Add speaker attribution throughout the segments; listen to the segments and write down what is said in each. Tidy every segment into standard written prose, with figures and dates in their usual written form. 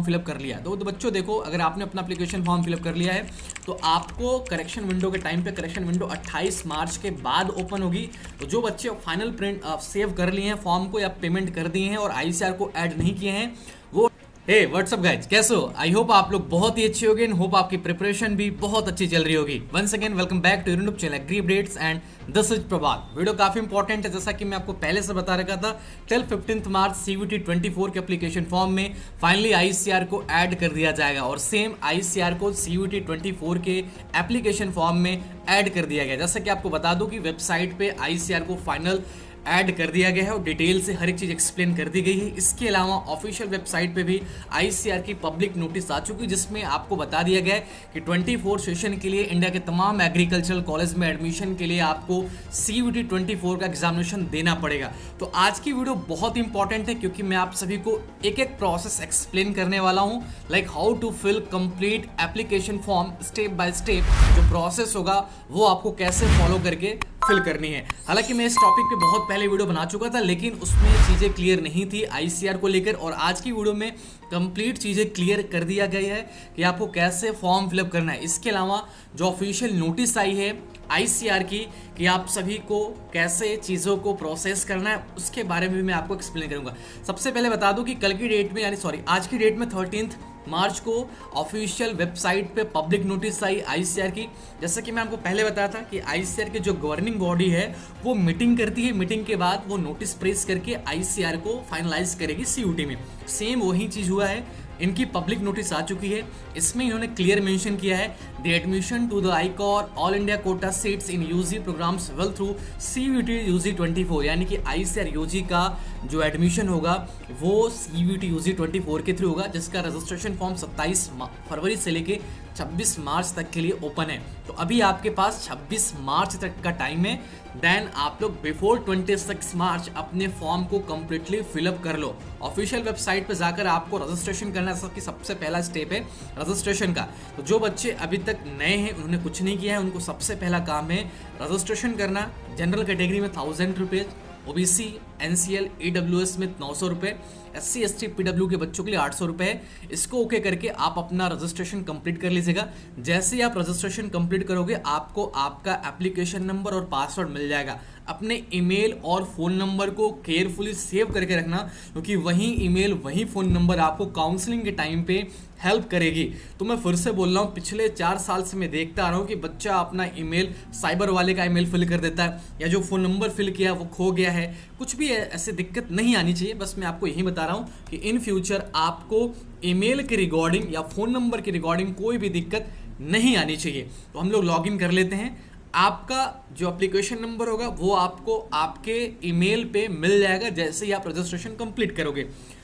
Speaker 1: Form fill up कर लिया है तो बच्चों देखो, अगर आपने अपना एप्लीकेशन फॉर्म फिलअप कर लिया है तो आपको करेक्शन विंडो के टाइम पे करेक्शन विंडो 28 मार्च के बाद ओपन होगी। तो जो बच्चे फाइनल प्रिंट सेव कर लिए हैं फॉर्म को या पेमेंट कर दिए हैं और ICR को ऐड नहीं किए हैं वो हे व्हाट्सअप गाइज, कैसे हो? आई होप आप लोग बहुत ही अच्छे होंगे एंड होप आपकी प्रिपरेशन भी बहुत अच्छी चल रही होगी। Once again welcome back to YouTube channel agri updates and this is Prabhat. Video काफी इंपॉर्टेंट है, जैसा कि मैं आपको पहले से बता रखा था। टिल 15 मार्च CUET 24 के एप्लीकेशन फॉर्म में फाइनली ICR को ऐड कर दिया जाएगा और सेम ICR को CUET 24 के एप्लीकेशन फॉर्म में ऐड कर दिया गया। जैसा कि आपको बता दूं कि वेबसाइट पे ICR को फाइनल ऐड कर दिया गया है और डिटेल से हर एक चीज़ एक्सप्लेन कर दी गई है। इसके अलावा ऑफिशियल वेबसाइट पे भी ICR की पब्लिक नोटिस आ चुकी है जिसमें आपको बता दिया गया है कि 24 सेशन के लिए इंडिया के तमाम एग्रीकल्चरल कॉलेज में एडमिशन के लिए आपको CUET 24 का एग्जामिनेशन देना पड़ेगा। तो आज की वीडियो बहुत इंपॉर्टेंट है क्योंकि मैं आप सभी को एक एक प्रोसेस एक्सप्लेन करने वाला हूँ, like how to fill complete application form step by step. जो प्रोसेस होगा वो आपको कैसे फॉलो करके फिल करनी है। हालांकि मैं इस टॉपिक पे बहुत पहले वीडियो बना चुका था लेकिन उसमें चीज़ें क्लियर नहीं थी ICR को लेकर, और आज की वीडियो में कंप्लीट चीज़ें क्लियर कर दिया गया है कि आपको कैसे फॉर्म फिलअप करना है। इसके अलावा जो ऑफिशियल नोटिस आई है ICR की कि आप सभी को कैसे चीज़ों को प्रोसेस करना है उसके बारे में भी मैं आपको एक्सप्लेन करूंगा। सबसे पहले बता दूं कि कल की डेट में आज की डेट में 13 मार्च को ऑफिशियल वेबसाइट पे पब्लिक नोटिस आई ICR की। जैसा कि मैं आपको पहले बताया था कि ICR की जो गवर्निंग बॉडी है वो मीटिंग करती है, मीटिंग के बाद वो नोटिस प्रेस करके ICR को फाइनलाइज करेगी CUET में। सेम वही चीज़ हुआ है, इनकी पब्लिक नोटिस आ चुकी है। इसमें इन्होंने क्लियर मेंशन किया है the admission to the ICOR all India quota seats in UG programmes will through CUET UG 24, यानी कि ICR UG का जो एडमिशन होगा वो CUET UG 24 के थ्रू होगा, जिसका रजिस्ट्रेशन फॉर्म 27 फरवरी से लेके 26 मार्च तक के लिए ओपन है। तो अभी आपके पास 26 मार्च तक का टाइम है। देन आप लोग बिफोर 26 मार्च अपने फॉर्म को कंप्लीटली फिलअप कर लो। ऑफिशियल वेबसाइट पे जाकर आपको रजिस्ट्रेशन करना है, सबसे पहला स्टेप है रजिस्ट्रेशन का। तो जो बच्चे अभी तक नए हैं, उन्होंने कुछ नहीं किया है, उनको सबसे पहला काम है रजिस्ट्रेशन करना। जनरल कैटेगरी में 1000 रुपये, OBC NCL EWS में 900 रुपये, SC ST PW के बच्चों के लिए 800 रुपये। इसको ओके करके आप अपना रजिस्ट्रेशन कंप्लीट कर लीजिएगा। जैसे ही आप रजिस्ट्रेशन कंप्लीट करोगे आपको आपका एप्लीकेशन नंबर और पासवर्ड मिल जाएगा। अपने ईमेल और फ़ोन नंबर को केयरफुली सेव करके रखना क्योंकि वही ईमेल वही फ़ोन नंबर आपको काउंसलिंग के टाइम पे हेल्प करेगी। तो मैं फिर से बोल रहा हूँ, पिछले 4 साल से मैं देखता आ रहा हूँ कि बच्चा अपना ईमेल साइबर वाले का ईमेल फिल कर देता है या जो फ़ोन नंबर फिल किया वो खो गया है। कुछ भी ऐसी दिक्कत नहीं आनी चाहिए। बस मैं आपको यही बता रहा हूँ कि इन फ्यूचर आपको ईमेल के रिगार्डिंग या फ़ोन नंबर के रिगार्डिंग कोई भी दिक्कत नहीं आनी चाहिए। तो हम लोग लॉगिन कर लेते हैं। आपका जो एप्लीकेशन नंबर होगा वो आपको आपके ईमेल पे मिल जाएगा जैसे ही आप रजिस्ट्रेशन कंप्लीट करोगे।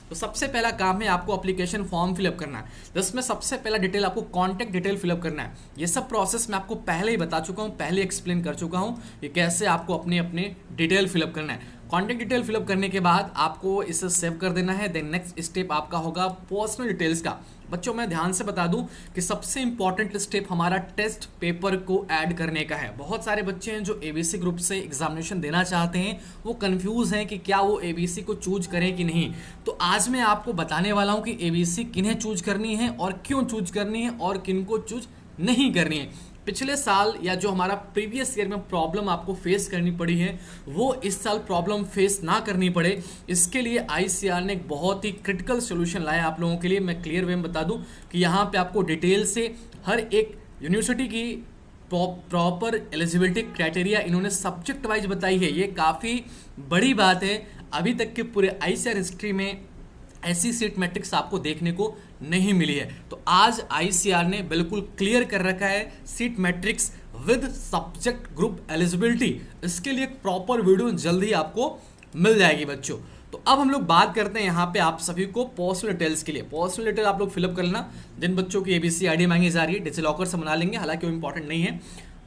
Speaker 1: तो सबसे पहला काम है आपको एप्लीकेशन फॉर्म फिलअप करना है, जिसमें सबसे पहला डिटेल आपको कॉन्टैक्ट डिटेल फिलअप करना है। ये सब प्रोसेस मैं आपको पहले ही बता चुका हूँ, पहले एक्सप्लेन कर चुका हूँ कि कैसे आपको अपने अपने डिटेल फिलअप करना है। कॉन्टैक्ट डिटेल फिलअप करने के बाद आपको इसे सेव कर देना है। देन नेक्स्ट स्टेप आपका होगा पर्सनल डिटेल्स का। बच्चों मैं ध्यान से बता दूं कि सबसे इंपॉर्टेंट स्टेप हमारा टेस्ट पेपर को ऐड करने का है। बहुत सारे बच्चे हैं जो ABC ग्रुप से एग्जामिनेशन देना चाहते हैं, वो कंफ्यूज हैं कि क्या वो ABC को चूज करें कि नहीं। तो आज मैं आपको बताने वाला हूं कि ABC किन्हें चूज करनी है और क्यों चूज करनी है और किन को चूज नहीं करनी है। पिछले साल या जो हमारा प्रीवियस ईयर में प्रॉब्लम आपको फेस करनी पड़ी है वो इस साल प्रॉब्लम फेस ना करनी पड़े, इसके लिए ICR ने एक बहुत ही क्रिटिकल सोल्यूशन लाया आप लोगों के लिए। मैं क्लियर वे में बता दूं कि यहाँ पे आपको डिटेल से हर एक यूनिवर्सिटी की प्रॉपर एलिजिबिलिटी क्राइटेरिया इन्होंने सब्जेक्ट वाइज बताई है। ये काफ़ी बड़ी बात है, अभी तक के पूरे ICR हिस्ट्री में ऐसी सीट मैट्रिक्स आपको देखने को नहीं मिली है। तो आज ICR ने बिल्कुल क्लियर कर रखा है seat matrix with subject group eligibility. इसके लिए एक प्रॉपर वीडियो जल्द ही आपको मिल जाएगी बच्चों। तो अब हम लोग बात करते हैं यहाँ पे आप सभी को पर्सनल डिटेल्स के लिए। पर्सनल डिटेल आप लोग फिलअप कर लेना। जिन बच्चों की ABC ID मांगी जा रही है डिजिलॉकर से बना लेंगे, हालांकि वो इंपॉर्टेंट नहीं है।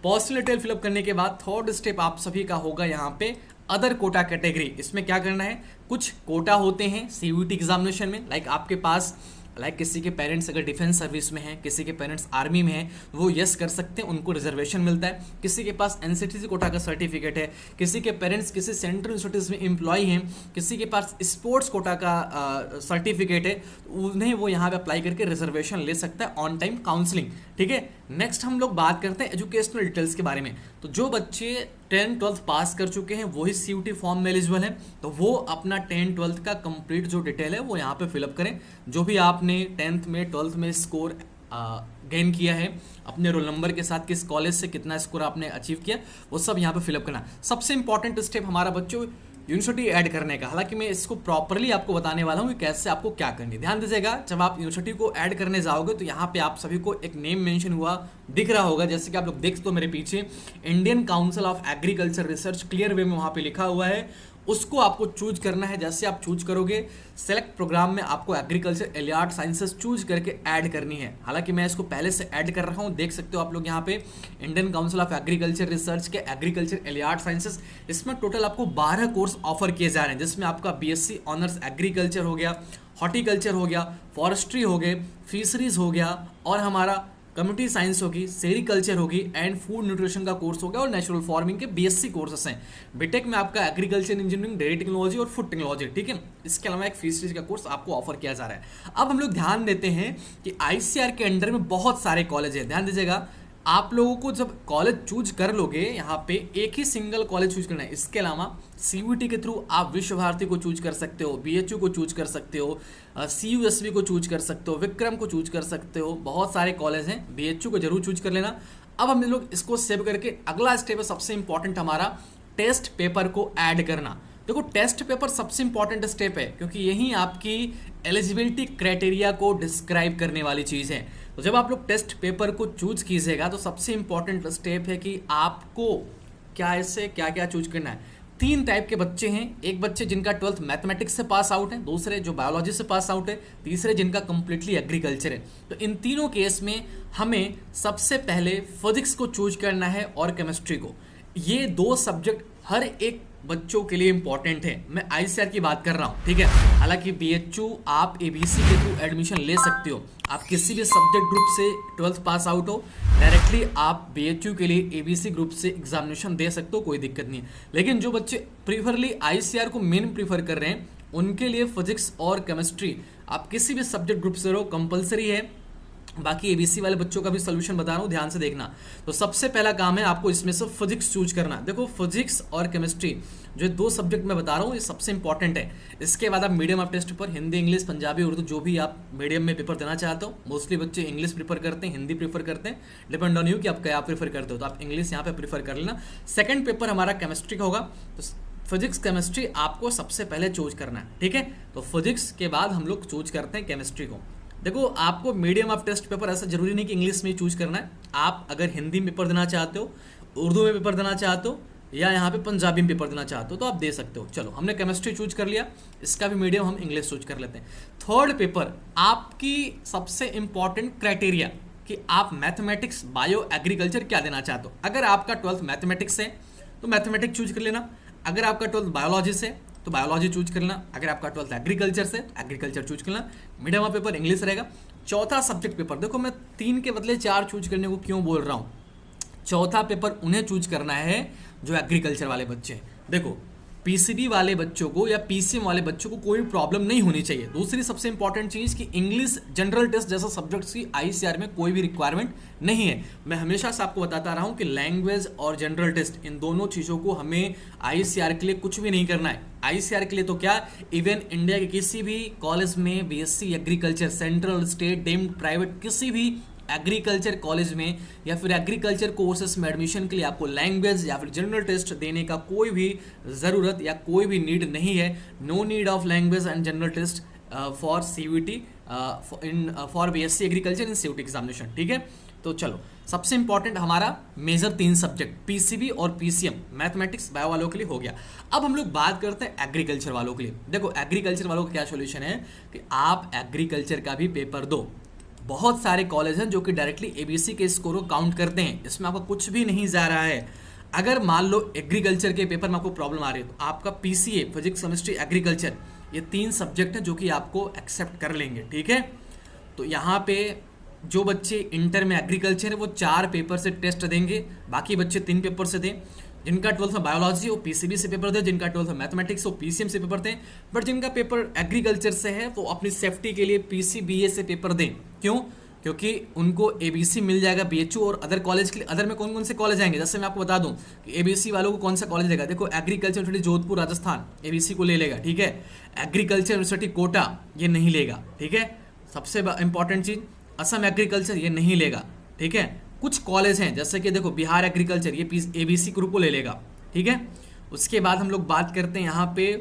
Speaker 1: पर्सनल डिटेल फिलअप करने के बाद थर्ड स्टेप आप सभी का होगा यहाँ पे अदर कोटा कैटेगरी। इसमें क्या करना है, कुछ कोटा होते हैं CUET एग्जामिनेशन में, लाइक आपके पास लाइक किसी के पेरेंट्स अगर डिफेंस सर्विस में हैं, किसी के पेरेंट्स आर्मी में हैं, वो यस कर सकते हैं, उनको रिजर्वेशन मिलता है। किसी के पास एनसीटीसी कोटा का सर्टिफिकेट है, किसी के पेरेंट्स किसी सेंट्रल इंस्टीट्यूट में एम्प्लॉय हैं, किसी के पास स्पोर्ट्स कोटा का सर्टिफिकेट है, उन्हें वो यहाँ पे अप्लाई करके रिजर्वेशन ले सकता है ऑन टाइम काउंसलिंग। ठीक है, नेक्स्ट हम लोग बात करते हैं एजुकेशनल डिटेल्स के बारे में। तो जो बच्चे 10th-12th पास कर चुके हैं वही CUT फॉर्म में एलिजिबल है, तो वो अपना 10th-12th का कंप्लीट जो डिटेल है वो यहाँ पे फिलअप करें। जो भी आपने 10th में 12th में स्कोर गेन किया है, अपने रोल नंबर के साथ किस कॉलेज से कितना स्कोर आपने अचीव किया, वो सब यहाँ पे फिलअप करना। सबसे इंपॉर्टेंट स्टेप हमारा बच्चों यूनिवर्सिटी ऐड करने का, हालांकि मैं इसको प्रॉपरली आपको बताने वाला हूँ कि कैसे आपको क्या करनी है। ध्यान दीजिएगा, जब आप यूनिवर्सिटी को ऐड करने जाओगे तो यहाँ पे आप सभी को एक नेम मेंशन हुआ दिख रहा होगा, जैसे कि आप लोग देख सकते हो मेरे पीछे, Indian council of agriculture research clear way में वहाँ पे लिखा हुआ है। उसको आपको चूज करना है। जैसे आप चूज करोगे, सेलेक्ट प्रोग्राम में आपको एग्रीकल्चर एलियाड साइंसेस चूज करके ऐड करनी है। हालांकि मैं इसको पहले से ऐड कर रहा हूँ, देख सकते हो आप लोग यहाँ पे Indian council of agriculture research के एग्रीकल्चर एलियाड साइंसेस। इसमें टोटल आपको 12 कोर्स ऑफर किए जा रहे हैं, जिसमें आपका BSc ऑनर्स एग्रीकल्चर हो गया, हॉर्टिकल्चर हो गया, फॉरेस्ट्री हो गए, फिशरीज हो गया, और हमारा कम्युनिटी साइंस होगी, सेरिकल्चर होगी, एंड फूड न्यूट्रिशन का कोर्स हो गया, और नेचुरल फार्मिंग के BSc कोर्सेस हैं। बीटेक में आपका एग्रीकल्चर इंजीनियरिंग, डेयरी टेक्नोलॉजी और फूड टेक्नोलॉजी। ठीक है, इसके अलावा एक फिशरीज का कोर्स आपको ऑफर किया जा रहा है। अब हम लोग ध्यान देते हैं कि ICAR के अंडर में बहुत सारे कॉलेज हैं। ध्यान दीजिएगा, आप लोगों को जब कॉलेज चूज कर लोगे, यहाँ पे एक ही सिंगल कॉलेज चूज करना है। इसके अलावा CUT के थ्रू आप विश्व भारती को चूज कर सकते हो, BHU को चूज कर सकते हो, CUSV को चूज कर सकते हो, विक्रम को चूज कर सकते हो, बहुत सारे कॉलेज हैं। BHU को जरूर चूज कर लेना। अब हम लोग इसको सेव करके अगला स्टेप है सबसे इंपॉर्टेंट हमारा, टेस्ट पेपर को ऐड करना। देखो, टेस्ट पेपर सबसे इंपॉर्टेंट स्टेप है, क्योंकि यही आपकी एलिजिबिलिटी क्राइटेरिया को डिस्क्राइब करने वाली चीज़ है। तो जब आप लोग टेस्ट पेपर को चूज कीजिएगा तो सबसे इंपॉर्टेंट स्टेप है कि आपको क्या इससे क्या क्या चूज करना है। 3 टाइप के बच्चे हैं, एक बच्चे जिनका 12th मैथमेटिक्स से पास आउट है, दूसरे जो बायोलॉजी से पास आउट है, तीसरे जिनका कंप्लीटली एग्रीकल्चर है। तो इन तीनों केस में हमें सबसे पहले फिजिक्स को चूज करना है और केमिस्ट्री को। ये 2 सब्जेक्ट हर एक बच्चों के लिए इंपॉर्टेंट है। मैं ICAR की बात कर रहा हूँ, ठीक है। हालांकि BHU आप ABC के थ्रू एडमिशन ले सकते हो। आप किसी भी सब्जेक्ट ग्रुप से 12th पास आउट हो, डायरेक्टली आप BHU के लिए ABC ग्रुप से एग्जामिनेशन दे सकते हो, कोई दिक्कत नहीं है। लेकिन जो बच्चे प्रीफरली ICAR को मेन प्रीफर कर रहे हैं, उनके लिए फिजिक्स और केमिस्ट्री आप किसी भी सब्जेक्ट ग्रुप से रहो, कंपलसरी है। बाकी ABC वाले बच्चों का भी सोल्यूशन बता रहा हूँ, ध्यान से देखना। तो सबसे पहला काम है आपको इसमें से फिजिक्स चूज करना। देखो, फिजिक्स और केमिस्ट्री जो 2 सब्जेक्ट मैं बता रहा हूँ, ये सबसे इंपॉर्टेंट है। इसके बाद आप मीडियम ऑफ टेस्ट पर हिंदी, इंग्लिश, पंजाबी, उर्दू, जो भी आप मीडियम में पेपर देना चाहते हो। मोस्टली बच्चे इंग्लिश प्रीफर करते हैं, हिंदी प्रीफर करते हैं, डिपेंड ऑन यू कि आप क्या प्रीफर करते हो। तो आप इंग्लिश यहाँ पे प्रीफर कर लेना। सेकेंड पेपर हमारा केमिस्ट्री का होगा, तो फिजिक्स केमिस्ट्री आपको सबसे पहले चूज करना है, ठीक है। तो फिजिक्स के बाद हम लोग चूज करते हैं केमिस्ट्री को। देखो, आपको मीडियम ऑफ टेस्ट पेपर ऐसा जरूरी नहीं कि इंग्लिश में चूज करना है। आप अगर हिंदी में पेपर देना चाहते हो, उर्दू में पेपर देना चाहते हो, या यहाँ पे पंजाबी में पेपर देना चाहते हो, तो आप दे सकते हो। चलो, हमने केमिस्ट्री चूज कर लिया, इसका भी मीडियम हम इंग्लिश चूज कर लेते हैं। थर्ड पेपर आपकी सबसे इंपॉर्टेंट क्राइटेरिया कि आप मैथमेटिक्स, बायो, एग्रीकल्चर क्या देना चाहते हो। अगर आपका 12th मैथमेटिक्स है तो मैथमेटिक्स चूज कर लेना। अगर आपका 12th बायोलॉजी से तो बायोलॉजी चूज कर लेना। अगर आपका 12th एग्रीकल्चर से तो एग्रीकल्चर चूज कर लेना। मीडियम ऑफ पेपर इंग्लिश रहेगा। चौथा सब्जेक्ट पेपर, देखो मैं 3 के बदले 4 चूज करने को क्यों बोल रहा हूँ। चौथा पेपर उन्हें चूज करना है जो एग्रीकल्चर वाले बच्चे हैं। देखो, PCB वाले बच्चों को या PCM वाले बच्चों को कोई प्रॉब्लम नहीं होनी चाहिए। दूसरी सबसे इंपॉर्टेंट चीज़ कि इंग्लिश जनरल टेस्ट जैसा सब्जेक्ट्स की ICAR में कोई भी रिक्वायरमेंट नहीं है। मैं हमेशा से आपको बताता रहा हूँ कि लैंग्वेज और जनरल टेस्ट, इन दोनों चीज़ों को हमें ICAR के लिए कुछ भी नहीं करना है। ICAR के लिए तो क्या, इवन इंडिया के किसी भी कॉलेज में BSc agriculture, central, state, deemed, private, किसी भी एग्रीकल्चर कॉलेज में या फिर एग्रीकल्चर कोर्सेज में एडमिशन के लिए आपको लैंग्वेज या फिर जनरल टेस्ट देने का कोई भी ज़रूरत या कोई भी नीड नहीं है। No need of language and general test for CUT for BSc agriculture in CUT examination, ठीक है। तो चलो, सबसे इंपॉर्टेंट हमारा मेजर 3 सब्जेक्ट PCB और PCM मैथमेटिक्स बायो वालों के लिए हो गया। अब हम लोग बात करते हैं एग्रीकल्चर वालों के लिए। देखो, एग्रीकल्चर वालों का क्या सोल्यूशन है कि आप एग्रीकल्चर का भी पेपर दो। बहुत सारे कॉलेज हैं जो कि डायरेक्टली ABC के स्कोर को काउंट करते हैं, इसमें आपका कुछ भी नहीं जा रहा है। अगर मान लो एग्रीकल्चर के पेपर में आपको प्रॉब्लम आ रही है तो आपका PCA फिजिक्स, केमिस्ट्री, एग्रीकल्चर, ये 3 सब्जेक्ट हैं जो कि आपको एक्सेप्ट कर लेंगे, ठीक है। तो यहाँ पे जो बच्चे इंटर में एग्रीकल्चर है वो 4 पेपर से टेस्ट देंगे, बाकी बच्चे 3 पेपर से दें। जिनका 12th में बायोलॉजी वो पीसीबी से पेपर दें, जिनका 12th में मैथमेटिक्स वो पीसीएम से पेपर दें, बट जिनका पेपर एग्रीकल्चर से है वो अपनी सेफ्टी के लिए पीसीबीए से पेपर दें। क्यों? क्योंकि उनको एबीसी मिल जाएगा बीएचयू और अदर कॉलेज के लिए। अदर में कौन कौन से कॉलेज आएंगे, जैसे मैं आपको बता दूं कि एबीसी वालों को कौन सा कॉलेज लेगा। देखो agriculture university Jodhpur Rajasthan ABC को ले लेगा, ठीक है। एग्रीकल्चर यूनिवर्सिटी कोटा ये नहीं लेगा, ठीक है। सबसे इंपॉर्टेंट चीज असम एग्रीकल्चर ये नहीं लेगा, ठीक है। कुछ कॉलेज हैं जैसे कि देखो बिहार एग्रीकल्चर ये एबीसी ग्रुप को ले लेगा, ठीक है। उसके बाद हम लोग बात करते हैं यहाँ पे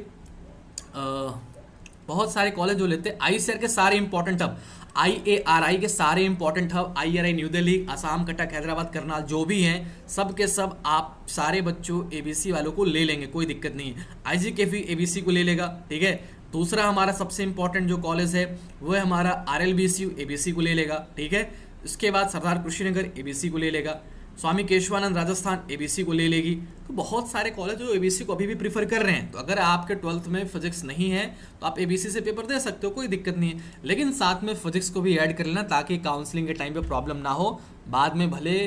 Speaker 1: बहुत सारे कॉलेज जो लेते हैं आईसीआर के सारे इंपॉर्टेंट हब, आईएआरआई के सारे important hub, IRI new Delhi, Assam, Cuttack, Hyderabad, Karnal जो भी हैं सब के सब आप सारे बच्चों एबीसी वालों को ले लेंगे, कोई दिक्कत नहीं है। आईजीकेवी एबीसी को ले लेगा, ठीक है। दूसरा हमारा सबसे इंपॉर्टेंट जो कॉलेज है वो है हमारा आरएलबीसीयू एबीसी को ले लेगा, ठीक है। उसके बाद सरदार कुशीनगर एबीसी को ले लेगा, स्वामी केशवानंद राजस्थान एबीसी को ले लेगी। तो बहुत सारे कॉलेज जो एबीसी को अभी भी प्रीफर कर रहे हैं। तो अगर आपके 12th में फिजिक्स नहीं है तो आप एबीसी से पेपर दे सकते हो, कोई दिक्कत नहीं है, लेकिन साथ में फिजिक्स को भी ऐड कर लेना ताकि काउंसलिंग के टाइम पे प्रॉब्लम ना हो। बाद में भले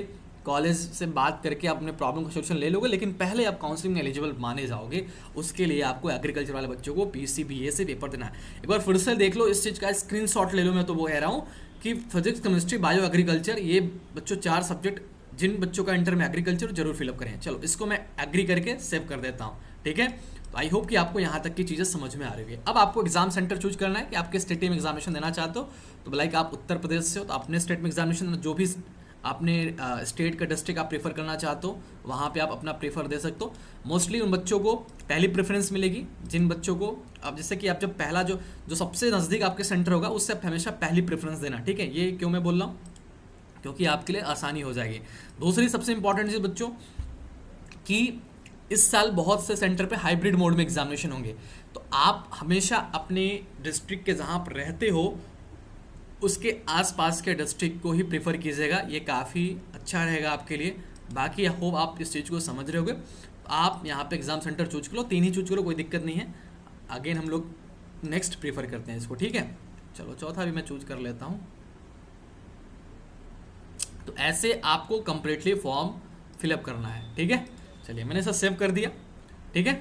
Speaker 1: कॉलेज से बात करके आप अपने प्रॉब्लम का सोल्यूशन ले लोगे, लेकिन पहले आप काउंसलिंग में एलिजिबल माने जाओगे। उसके लिए आपको एग्रीकल्चर वाले बच्चों को पीसीबीए से पेपर देना है। एक बार फिर से देख लो, इस चीज़ का स्क्रीनशॉट ले लो। मैं तो वो कह रहा हूँ कि फिजिक्स, केमिस्ट्री, बायो, एग्रीकल्चर ये बच्चों 4 सब्जेक्ट जिन बच्चों का इंटर में एग्रीकल्चर जरूर फिलअप करें। चलो इसको मैं एग्री करके सेव कर देता हूँ, ठीक है। तो आई होप कि आपको यहाँ तक की चीज़ें समझ में आ रही है। अब आपको एग्जाम सेंटर चूज करना है कि आप किस स्टेट में एग्जामिनेशन देना चाहते हो। तो लाइक आप उत्तर प्रदेश से हो तो अपने स्टेट में एग्जामिनेशन, जो भी आपने स्टेट का डिस्ट्रिक्ट आप प्रेफर करना चाहते हो वहाँ पे आप अपना प्रेफर दे सकते हो। मोस्टली उन बच्चों को पहली प्रेफरेंस मिलेगी जिन बच्चों को, अब जैसे कि आप जब पहला जो सबसे नज़दीक आपके सेंटर होगा उससे आप हमेशा पहली प्रेफरेंस देना, ठीक है। ये क्यों मैं बोल रहा हूँ, क्योंकि आपके लिए आसानी हो जाएगी। दूसरी सबसे इंपॉर्टेंट चीज़ बच्चों कि इस साल बहुत से सेंटर पे हाइब्रिड मोड में एग्जामिनेशन होंगे, तो आप हमेशा अपने डिस्ट्रिक्ट के जहाँ आप रहते हो उसके आसपास के डिस्ट्रिक्ट को ही प्रेफर कीजिएगा, ये काफ़ी अच्छा रहेगा आपके लिए। बाकी होप आप इस चीज़ को समझ रहे होगे। आप यहाँ पे एग्ज़ाम सेंटर चूज करो, 3 ही चूज करो, कोई दिक्कत नहीं है। अगेन हम लोग नेक्स्ट प्रेफर करते हैं इसको, ठीक है। चलो चौथा भी मैं चूज कर लेता हूँ। तो ऐसे आपको कंप्लीटली फॉर्म फिलअप करना है, ठीक है। चलिए मैंने इसे सेव कर दिया, ठीक है।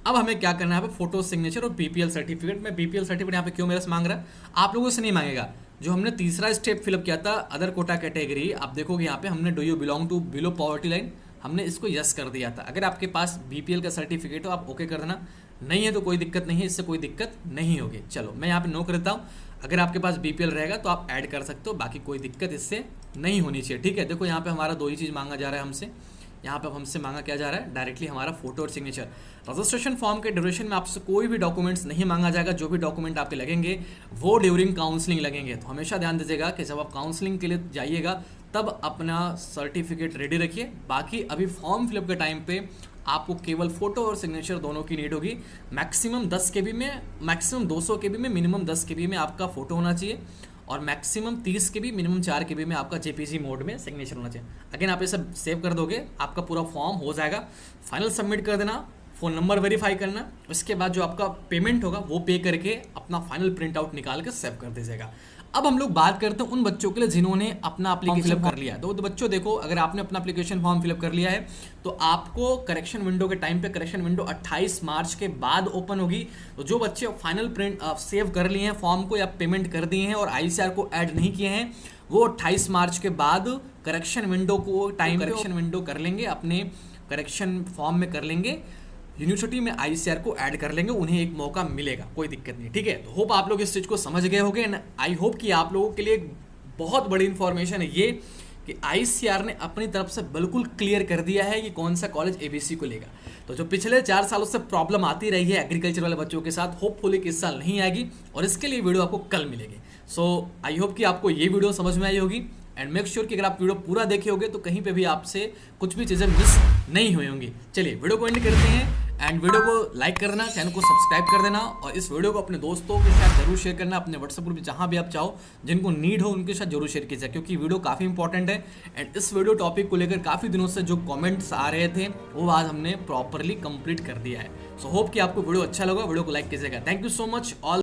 Speaker 1: अब हमें क्या करना है, यहाँ पे फोटो, सिग्नेचर और बीपीएल सर्टिफिकेट। मैं बीपीएल सर्टिफिकेट यहाँ पे क्यों मेरे से मांग रहा है, आप लोगों से नहीं मांगेगा। जो हमने तीसरा स्टेप फिलअप किया था अदर कोटा कैटेगरी, आप देखोगे यहाँ पे हमने do you belong to below poverty line, हमने इसको यस कर दिया था। अगर आपके पास बीपीएल का सर्टिफिकेट हो आप ओके कर देना, नहीं है तो कोई दिक्कत नहीं है, इससे कोई दिक्कत नहीं होगी। चलो मैं यहाँ पे नो करता हूँ। अगर आपके पास बीपीएल रहेगा तो आप ऐड कर सकते हो, बाकी कोई दिक्कत इससे नहीं होनी चाहिए, ठीक है। देखो यहाँ पे हमारा 2 ही चीज़ मांगा जा रहा है हमसे। यहाँ पे हमसे मांगा क्या जा रहा है, डायरेक्टली हमारा फोटो और सिग्नेचर। रजिस्ट्रेशन फॉर्म के ड्यूरेशन में आपसे कोई भी डॉक्यूमेंट्स नहीं मांगा जाएगा। जो भी डॉक्यूमेंट आपके लगेंगे वो ड्यूरिंग काउंसलिंग लगेंगे। तो हमेशा ध्यान दीजिएगा कि जब आप काउंसलिंग के लिए जाइएगा तब अपना सर्टिफिकेट रेडी रखिए। बाकी अभी फॉर्म फिलअप के टाइम पे आपको केवल फोटो और सिग्नेचर दोनों की नीड होगी। मैक्सिमम 10 KB में, मैक्सिमम 200 KB में, मिनिमम 10 KB में आपका फोटो होना चाहिए और मैक्सिमम 30 KB, मिनिमम 4 KB में आपका जेपीजी मोड में सिग्नेचर होना चाहिए। अगेन आप ये सब सेव कर दोगे, आपका पूरा फॉर्म हो जाएगा। फाइनल सबमिट कर देना, फ़ोन नंबर वेरीफाई करना, उसके बाद जो आपका पेमेंट होगा वो पे करके अपना फाइनल प्रिंट आउट निकाल के सेव कर दीजिएगा। अब हम लोग बात करते हैं उन बच्चों के लिए जिन्होंने अपना एप्लीकेशन फिलअप कर लिया है। तो बच्चों देखो, अगर आपने अपना एप्लीकेशन फॉर्म फिलअप कर लिया है तो आपको करेक्शन विंडो के टाइम पे, करेक्शन विंडो 28 मार्च के बाद ओपन होगी। तो जो बच्चे फाइनल प्रिंट सेव कर लिए हैं फॉर्म को या पेमेंट कर दिए हैं और आईसीआर को ऐड नहीं किए हैं, वो 28 मार्च के बाद करेक्शन विंडो को टाइम करेक्शन विंडो कर लेंगे, अपने करेक्शन फॉर्म में कर लेंगे, यूनिवर्सिटी में आईसीआर को ऐड कर लेंगे, उन्हें एक मौका मिलेगा, कोई दिक्कत नहीं, ठीक है। तो होप आप लोग इस चीज़ को समझ गए होंगे एंड आई होप कि आप लोगों के लिए एक बहुत बड़ी इन्फॉर्मेशन है ये कि आईसीआर ने अपनी तरफ से बिल्कुल क्लियर कर दिया है कि कौन सा कॉलेज एबीसी को लेगा। तो जो पिछले 4 सालों से प्रॉब्लम आती रही है एग्रीकल्चर वाले बच्चों के साथ, होपफुली कि इस साल नहीं आएगी और इसके लिए वीडियो आपको कल मिलेगी। सो आई होप कि आपको ये वीडियो समझ में आई होगी एंड मेक श्योर कि अगर आप वीडियो पूरा देखे होगे तो कहीं पे भी आपसे कुछ भी चीज़ें मिस नहीं हुई होंगी। चलिए वीडियो को एंड करते हैं एंड वीडियो को लाइक कर देना, चैनल को सब्सक्राइब कर देना और इस वीडियो को अपने दोस्तों के साथ जरूर शेयर करना, अपने व्हाट्सएप ग्रुप में जहाँ भी आप चाहो, जिनको नीड हो उनके साथ जरूर शेयर कीजिए क्योंकि वीडियो काफ़ी इंपॉर्टेंट है। एंड इस वीडियो टॉपिक को लेकर काफ़ी दिनों से जो कमेंट्स आ रहे थे वो आज हमने प्रॉपरली कंप्लीट कर दिया है। सो होप कि आपको वीडियो अच्छा लगा, वीडियो को लाइक कीजिएगा। Thank you so much all.